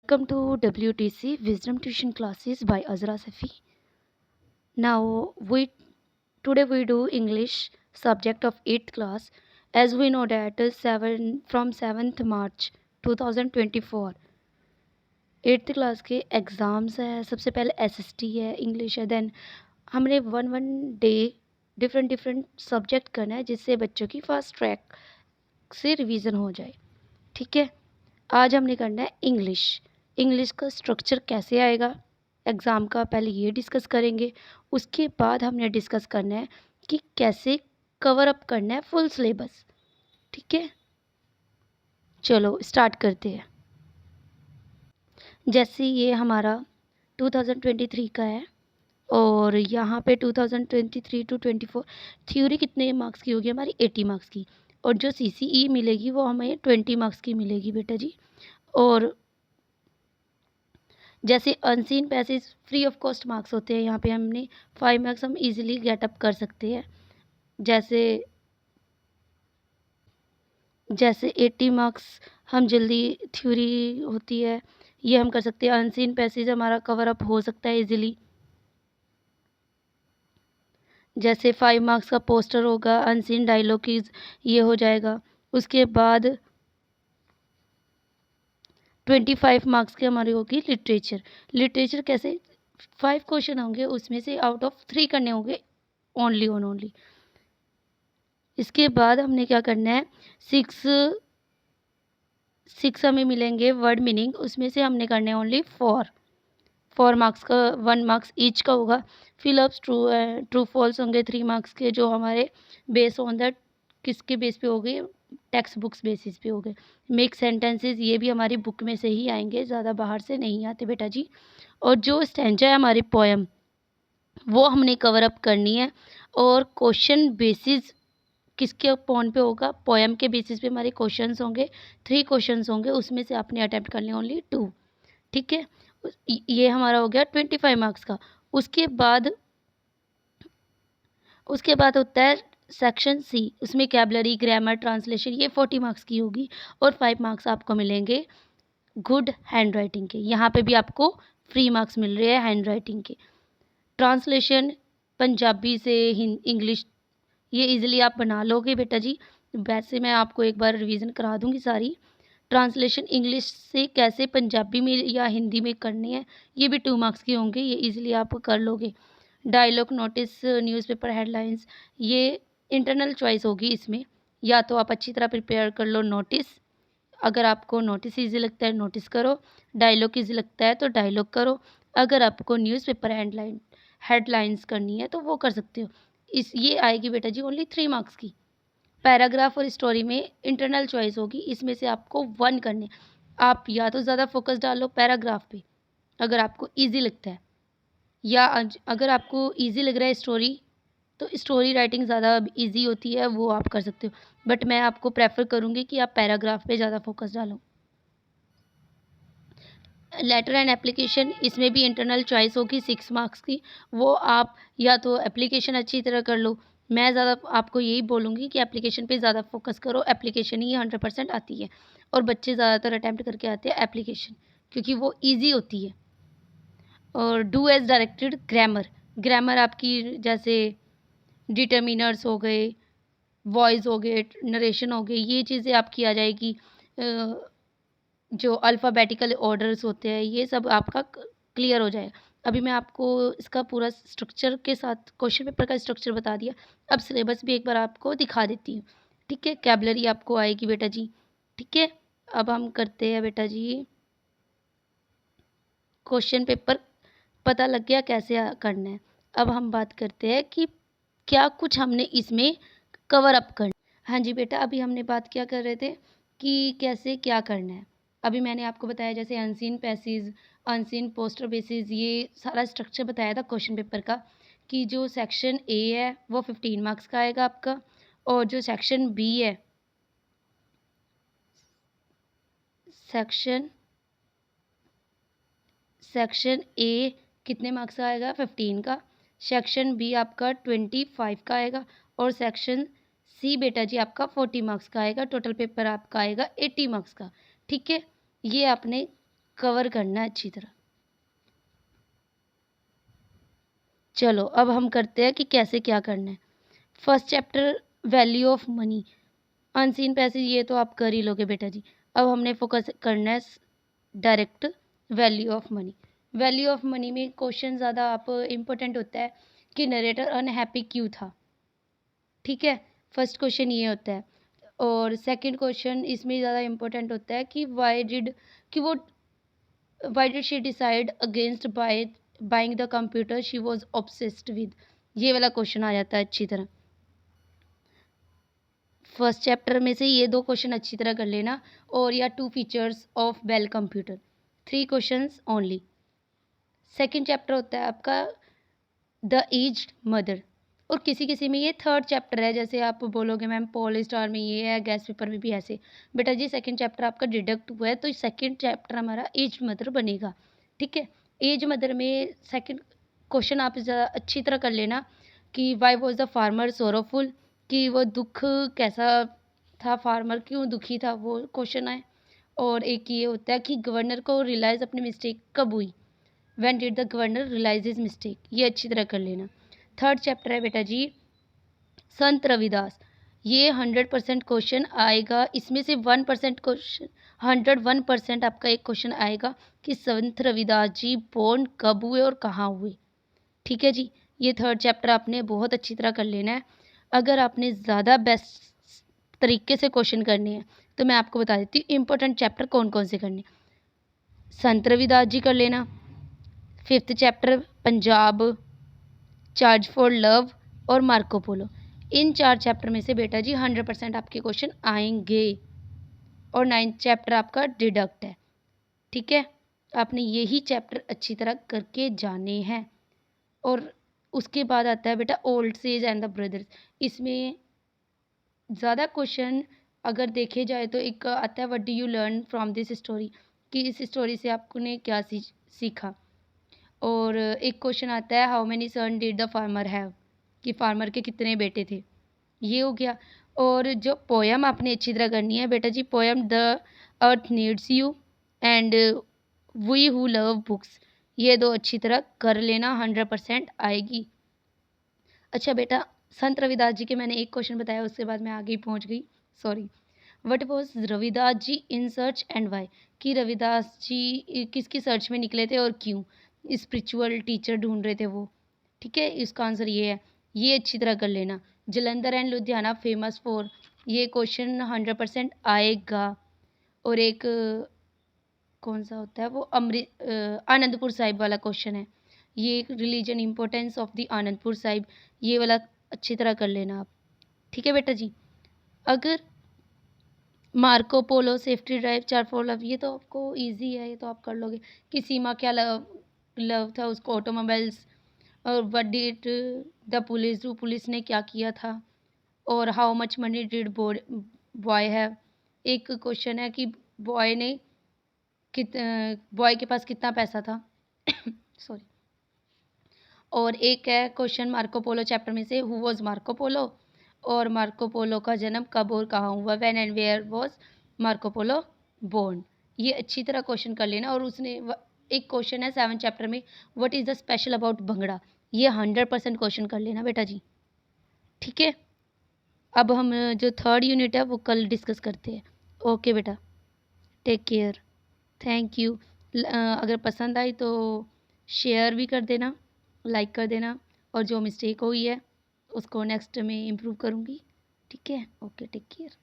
Welcome to WTC Wisdom Tuition Classes by Azra Safi. Now today we do English subject of 8th class. As we know that 7th March 2024 8th class के exams है। सबसे पहले SST है, English है, then हमने one day different subject करना है जिससे बच्चों की फास्ट ट्रैक से रिवीजन हो जाए। ठीक है, आज हमने करना है इंग्लिश का स्ट्रक्चर कैसे आएगा एग्ज़ाम का, पहले ये डिस्कस करेंगे। उसके बाद हमने डिस्कस करना है कि कैसे कवर अप करना है फुल सिलेबस। ठीक है, चलो स्टार्ट करते हैं। जैसे ये हमारा 2023 का है और यहाँ पे 2023 टू 24 थ्योरी कितने मार्क्स की होगी हमारी? 80 मार्क्स की। और जो CCE मिलेगी वो हमें 20 मार्क्स की मिलेगी बेटा जी। और जैसे unseen passage free of cost marks होते हैं, यहाँ पे हमने 5 मार्क्स हम इजीली गेट अप कर सकते हैं। जैसे 80 मार्क्स हम जल्दी थ्योरी होती है ये हम कर सकते हैं। अनसीन पैसेज हमारा कवर अप हो सकता है इजीली। जैसे 5 मार्क्स का पोस्टर होगा, अनसीन डायलॉग की ये हो जाएगा। उसके बाद 25 मार्क्स की हमारी होगी लिटरेचर कैसे 5 क्वेश्चन होंगे, उसमें से आउट ऑफ 3 करने होंगे ओनली। इसके बाद हमने क्या करना है, सिक्स हमें मिलेंगे वर्ड मीनिंग, उसमें से हमने करने हैं ओनली 4 मार्क्स का, 1 मार्क्स ईच का होगा। फिलअप्स ट्रू फॉल्स होंगे 3 मार्क्स के, जो हमारे बेस ऑन दैट किसके बेस पे हो गए, टेक्स्ट बुक्स बेसिस पे हो गए। मेक सेंटेंसेस ये भी हमारी बुक में से ही आएंगे, ज़्यादा बाहर से नहीं आते बेटा जी। और जो स्टैंजा है हमारी पोएम वो हमने कवर अप करनी है। और क्वेश्चन बेसिस किसके अपॉन पे होगा? पोएम के बेसिस पे हमारे क्वेश्चंस होंगे, 3 क्वेश्चंस होंगे, उसमें से आपने अटेम्प्ट करने ओनली 2। ठीक है, ये हमारा हो गया 25 मार्क्स का। उसके बाद होता है सेक्शन C, उसमें कैबलरी, ग्रामर, ट्रांसलेशन, ये 40 मार्क्स की होगी। और 5 मार्क्स आपको मिलेंगे गुड हैंड राइटिंग के। यहाँ पे भी आपको फ्री मार्क्स मिल रहे हैं हैंड राइटिंग के। ट्रांसलेशन पंजाबी से इंग्लिश ये इजीली आप बना लोगे बेटा जी। वैसे मैं आपको एक बार रिवीजन करा दूंगी सारी। ट्रांसलेशन इंग्लिश से कैसे पंजाबी में या हिंदी में करनी है, ये भी 2 मार्क्स के होंगे, ये इजीली आप कर लोगे। डायलॉग, नोटिस, न्यूज़पेपर हेडलाइंस, ये इंटरनल चॉइस होगी इसमें। या तो आप अच्छी तरह प्रिपेयर कर लो नोटिस, अगर आपको नोटिस ईजी लगता है नोटिस करो, डायलॉग ईजी लगता है तो डायलॉग करो, अगर आपको न्यूज़पेपर हेडलाइंस करनी है तो वो कर सकते हो। ये आएगी बेटा जी ओनली 3 मार्क्स की। पैराग्राफ और स्टोरी में इंटरनल चॉइस होगी, इसमें से आपको 1 करने। आप या तो ज़्यादा फोकस डालो पैराग्राफ पे अगर आपको इजी लगता है, या अगर आपको इजी लग रहा है स्टोरी तो स्टोरी राइटिंग ज़्यादा इजी होती है, वो आप कर सकते हो। बट मैं आपको प्रेफर करूँगी कि आप पैराग्राफ पे ज़्यादा फोकस डालो। लेटर एंड एप्लीकेशन, इसमें भी इंटरनल चॉइस होगी 6 मार्क्स की। वो आप या तो एप्लीकेशन अच्छी तरह कर लो, मैं ज़्यादा आपको यही बोलूँगी कि एप्लीकेशन पे ज़्यादा फोकस करो, एप्लीकेशन ही 100% आती है और बच्चे ज़्यादातर अटैम्प्ट करके आते हैं एप्लीकेशन क्योंकि वो ईजी होती है। और डू एज डायरेक्टेड, ग्रामर आपकी जैसे डिटर्मिनर्स हो गए, वॉइस हो गए, नरेशन हो गए, ये चीज़ें आपकी आ जाएगी। जो अल्फ़ाबेटिकल ऑर्डर्स होते हैं ये सब आपका क्लियर हो जाएगा। अभी मैं आपको इसका पूरा स्ट्रक्चर के साथ क्वेश्चन पेपर का स्ट्रक्चर बता दिया, अब सिलेबस भी एक बार आपको दिखा देती हूँ। ठीक है, कैबलरी आपको आएगी बेटा जी। ठीक है, अब हम करते हैं बेटा जी क्वेश्चन पेपर, पता लग गया कैसे करना है। अब हम बात करते हैं कि क्या कुछ हमने इसमें कवर अप करना। हाँ जी बेटा, अभी हमने बात क्या कर रहे थे कि कैसे क्या करना है। अभी मैंने आपको बताया जैसे unseen passage, unseen poster basis, ये सारा स्ट्रक्चर बताया था क्वेश्चन पेपर का कि जो सेक्शन A है वो 15 मार्क्स का आएगा आपका, और जो सेक्शन B है, सेक्शन A कितने मार्क्स का आएगा? 15 का। सेक्शन B आपका 25 का आएगा और सेक्शन C बेटा जी आपका 40 मार्क्स का आएगा। टोटल पेपर आपका आएगा 80 मार्क्स का। ठीक है, ये आपने कवर करना है अच्छी तरह। चलो अब हम करते हैं कि कैसे क्या करना है। First chapter value of money, unseen passage, ये तो आप कर ही लोगे बेटा जी। अब हमने फोकस करना है direct value of money. Value of money में क्वेश्चन ज़्यादा आप इम्पोर्टेंट होता है कि नरेटर अनहैप्पी क्यों था, ठीक है, फर्स्ट क्वेश्चन ये होता है। और सेकंड क्वेश्चन इसमें ज़्यादा इम्पोर्टेंट होता है कि why did she decide against buying the computer she was obsessed with, ये वाला क्वेश्चन आ जाता है अच्छी तरह। फर्स्ट चैप्टर में से ये 2 क्वेश्चन अच्छी तरह कर लेना, और या 2 features of bell computer, 3 questions only. Second chapter होता है आपका द एज्ड मदर, और किसी किसी में ये थर्ड चैप्टर है, जैसे आप बोलोगे मैम पॉल स्टार में ये है, गैस पेपर में भी ऐसे। बेटा जी सेकंड चैप्टर आपका डिडक्ट हुआ है, तो सेकंड चैप्टर हमारा एज्ड मदर बनेगा, ठीक है। एज मदर में सेकंड क्वेश्चन आप ज़रा अच्छी तरह कर लेना कि why was the farmer sorrowful, कि वो दुख कैसा था, फार्मर क्यों दुखी था, वो क्वेश्चन आए। और एक ये होता है कि गवर्नर को रियलाइज़ अपनी मिस्टेक कब हुई, when did the governor realise his mistake, ये अच्छी तरह कर लेना। थर्ड चैप्टर है बेटा जी संत रविदास, ये 100% क्वेश्चन आएगा, इसमें से 1% क्वेश्चन 101% आपका एक क्वेश्चन आएगा कि संत रविदास जी बोर्न कब हुए और कहाँ हुए, ठीक है जी। ये थर्ड चैप्टर आपने बहुत अच्छी तरह कर लेना है। अगर आपने ज़्यादा बेस्ट तरीके से क्वेश्चन करने हैं तो मैं आपको बता देती हूँ इंपॉर्टेंट चैप्टर कौन कौन से करने। संत रविदास जी कर लेना, fifth chapter Punjab, charge for love और मार्को पोलो, इन 4 चैप्टर में से बेटा जी 100% आपके क्वेश्चन आएंगे। और 9th चैप्टर आपका डिडक्ट है, ठीक है। आपने यही चैप्टर अच्छी तरह करके जाने हैं। और उसके बाद आता है बेटा old says and the brothers, इसमें ज़्यादा क्वेश्चन अगर देखे जाए तो एक आता है what do you learn from this story, कि इस स्टोरी से आपने क्या सीखा। और एक क्वेश्चन आता है how many son did the farmer have, कि फार्मर के कितने बेटे थे, ये हो गया। और जो पोयम आपने अच्छी तरह करनी है बेटा जी, poem the earth needs you and we who love books, ये 2 अच्छी तरह कर लेना, 100% आएगी। अच्छा बेटा संत रविदास जी के मैंने एक क्वेश्चन बताया, उसके बाद मैं आगे ही पहुंच गई, sorry. What was Ravidas ji in search and why, कि रविदास जी किसकी सर्च में निकले थे और क्यों, स्पिरिचुअल टीचर ढूंढ रहे थे वो, ठीक है। इसका आंसर ये है, ये अच्छी तरह कर लेना। Jalandhar and Ludhiana famous for, ये क्वेश्चन 100% आएगा। और एक कौन सा होता है वो आनंदपुर साहिब वाला क्वेश्चन है, ये religion importance of the Anandpur Sahib, ये वाला अच्छी तरह कर लेना आप, ठीक है बेटा जी। अगर मार्को पोलो सेफ्टी ड्राइव चार फॉर लव, ये तो आपको इजी है, ये तो आप कर लोगे। कि सीमा क्या लव था उसको ऑटोमोबाइल्स, और what did the police do, police ने क्या किया था। और how much money did boy have, एक क्वेश्चन है कि बॉय ने बॉय के पास कितना पैसा था सॉरी। और एक है क्वेश्चन मार्को पोलो चैप्टर में से हु वॉज मार्को पोलो, और मार्को पोलो का जन्म कब और कहाँ हुआ, when and where was Marco Polo born, ये अच्छी तरह क्वेश्चन कर लेना। और उसने एक क्वेश्चन है 7th चैप्टर में what is the special about bhangra, ये 100% क्वेश्चन कर लेना बेटा जी, ठीक है। अब हम जो थर्ड यूनिट है वो कल डिस्कस करते हैं। ओके बेटा, टेक केयर, थैंक यू। अगर पसंद आई तो शेयर भी कर देना, लाइक कर देना, और जो मिस्टेक हुई है उसको नेक्स्ट में इम्प्रूव करूँगी, ठीक है। Okay, take care.